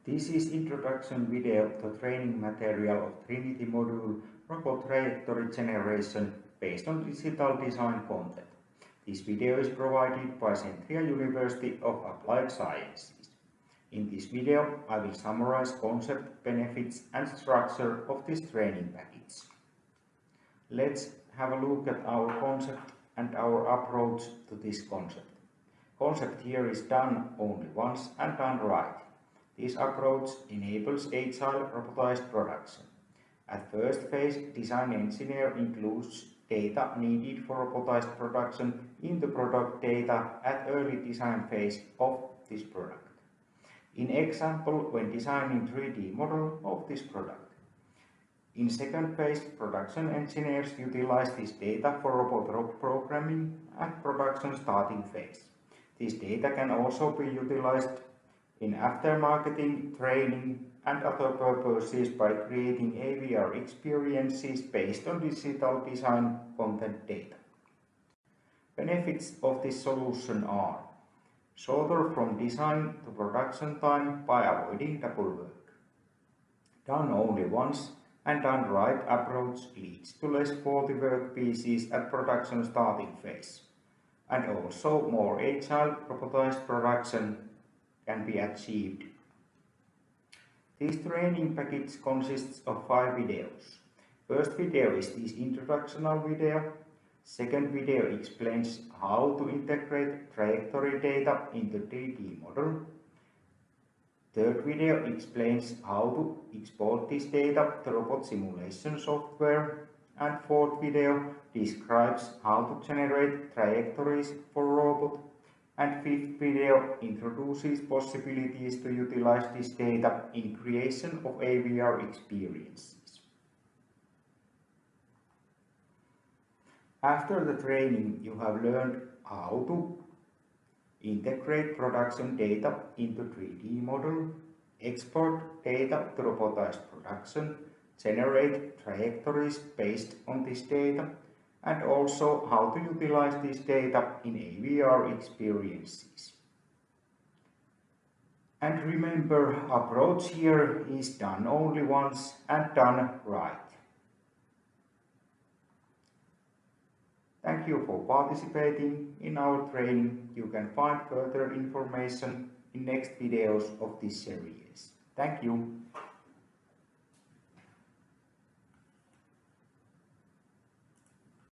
This is introduction video to training material of TRINITY module Robot Trajectory Generation based on digital design content. This video is provided by Centria University of Applied Sciences. In this video, I will summarize concept, benefits and structure of this training package. Let's have a look at our concept and our approach to this concept. Concept here is done only once and done right. This approach enables Agile robotized production. At first phase, design engineer includes data needed for robotized production in the product data at early design phase of this product. In example, when designing 3D model of this product. In second phase, production engineers utilize this data for robot programming and production starting phase. This data can also be utilized in aftermarketing, training and other purposes by creating AVR experiences based on digital design content data. Benefits of this solution are shorter from design to production time by avoiding double work. Done only once and done right approach leads to less faulty work pieces at production starting phase. And also more agile robotized production can be achieved. This training package consists of 5 videos. First video is this introductional video. Second video explains how to integrate trajectory data into 3D model. Third video explains how to export this data to robot simulation software. And fourth video describes how to generate trajectories for robot. And fifth video introduces possibilities to utilize this data in creation of AVR experiences. After the training, you have learned how to integrate production data into 3D model, export data to robotized production, generate trajectories based on this data, and also how to utilize this data in AVR experiences. And remember, approach here is done only once and done right. Thank you for participating in our training. You can find further information in next videos of this series. Thank you.